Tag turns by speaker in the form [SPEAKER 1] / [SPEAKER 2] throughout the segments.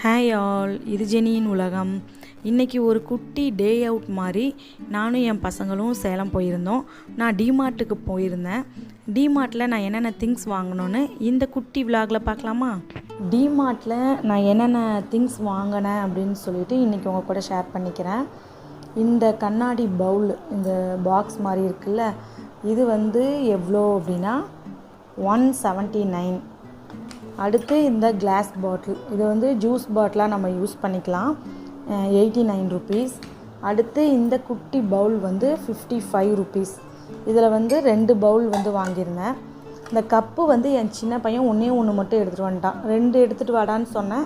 [SPEAKER 1] Hi all, இது ஜெனியின் உலகம். இன்றைக்கி ஒரு குட்டி டே அவுட் மாதிரி நானும் என் பசங்களும் சேலம் போயிருந்தோம். நான் டிமார்ட்டுக்கு போயிருந்தேன். டிமார்ட்டில் நான் என்னென்ன திங்ஸ் வாங்கினோன்னு இந்த குட்டி விலாகில் பார்க்கலாமா? டிமார்ட்டில் நான் என்னென்ன திங்ஸ் வாங்கினேன் அப்படின்னு சொல்லிட்டு இன்றைக்கி உங்கள் கூட ஷேர் பண்ணிக்கிறேன். இந்த கண்ணாடி பவுல், இந்த பாக்ஸ் மாதிரி இருக்குல்ல, இது எவ்வளோ அப்படின்னா 179. அடுத்து இந்த கிளாஸ் பாட்டில், இது ஜூஸ் பாட்டிலாக நம்ம யூஸ் பண்ணிக்கலாம், 89 ருபீஸ். அடுத்து இந்த குட்டி பவுல் 55 ருபீஸ். இதில் 2 பவுல் வாங்கியிருந்தேன். இந்த கப்பு என் சின்ன பையன் ஒன்று மட்டும் எடுத்துகிட்டு வந்துட்டான். 2 எடுத்துகிட்டு வாடான்னு சொன்னேன்,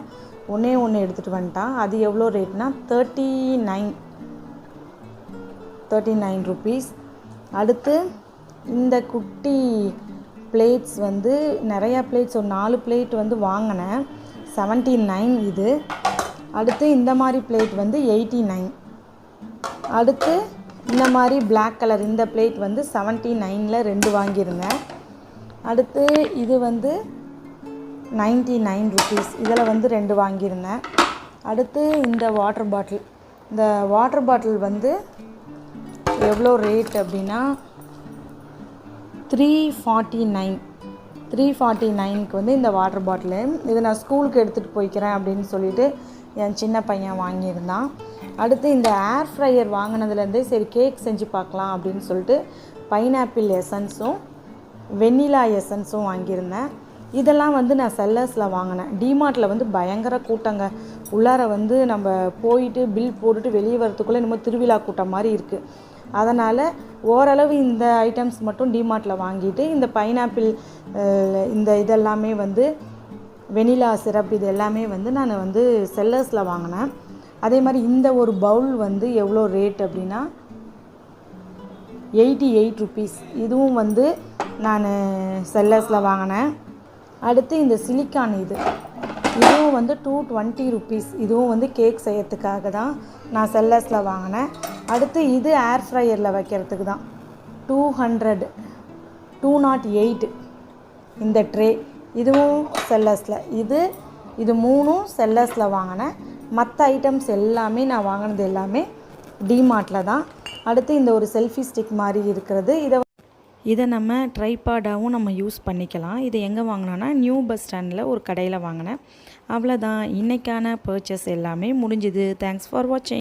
[SPEAKER 1] ஒன்று எடுத்துகிட்டு வந்துட்டான். அது எவ்வளோ ரேட்னா 39 ருபீஸ். அடுத்து இந்த குட்டி பிளேட்ஸ் நிறையா பிளேட்ஸ், ஒரு 4 பிளேட் வாங்கினேன், 79 இது. அடுத்து இந்த மாதிரி பிளேட் 89. அடுத்து இந்த மாதிரி பிளாக் கலர் இந்த பிளேட் 79ல் 2 வாங்கியிருந்தேன். அடுத்து இது 99 ருபீஸ், இதில் 2 வாங்கியிருந்தேன். அடுத்து இந்த வாட்டர் பாட்டில், இந்த வாட்டர் பாட்டில் எவ்வளோ ரேட் அப்படின்னா 349க்கு இந்த வாட்டர் பாட்டிலு. இதை நான் ஸ்கூலுக்கு எடுத்துகிட்டு போய்க்கிறேன் அப்படின்னு சொல்லிட்டு என் சின்ன பையன் வாங்கியிருந்தான். அடுத்து இந்த ஏர் ஃப்ரையர் வாங்கினதுலேருந்தே சரி கேக் செஞ்சு பார்க்கலாம் அப்படின்னு சொல்லிட்டு பைனாப்பிள் எசன்ஸும் வெண்ணிலா எசன்ஸும் வாங்கியிருந்தேன். இதெல்லாம் நான் செல்லர்ஸில் வாங்கினேன். டிமார்ட்டில் பயங்கர கூட்டங்க. உள்ளார நம்ம போயிட்டு பில் போட்டுட்டு வெளியே வரத்துக்குள்ளே நம்ம திருவிழா கூட்டம் மாதிரி இருக்குது. அதனால் ஓரளவு இந்த ஐட்டம்ஸ் மட்டும் டிமார்ட்டில் வாங்கிட்டு, இந்த பைனாப்பிள் இந்த இதெல்லாமே வெனிலா சிரப் இது எல்லாமே நான் செல்லர்ஸில் வாங்கினேன். அதே மாதிரி இந்த ஒரு பவுல் எவ்வளோ ரேட் அப்படின்னா 88 ருபீஸ். இதுவும் நான் செல்லர்ஸில் வாங்கினேன். அடுத்து இந்த சிலிக்கான் இதுவும் 220 ருபீஸ். இதுவும் கேக் செய்யறதுக்காக தான் நான் செல்லர்ஸில் வாங்கினேன். அடுத்து இது ஏர் ஃப்ரையரில் வைக்கிறதுக்கு தான் 208 இந்த ட்ரே, இதுவும் செல்லர்ஸில். இது 3ம் செல்லர்ஸில் வாங்கினேன். மற்ற ஐட்டம்ஸ் எல்லாமே நான் வாங்கினது எல்லாமே டிமார்ட்டில் தான். அடுத்து இந்த ஒரு செல்ஃபி ஸ்டிக் மாதிரி இருக்கிறது, இதை நம்ம ட்ரைபாடாகவும் நம்ம யூஸ் பண்ணிக்கலாம். இதை எங்கே வாங்கினோன்னா நியூ பஸ் ஸ்டாண்டில் ஒரு கடையில் வாங்கினேன். அவ்வளோதான், இன்றைக்கான பர்ச்சேஸ் எல்லாமே முடிஞ்சுது. தேங்க்ஸ் ஃபார் வாட்சிங்.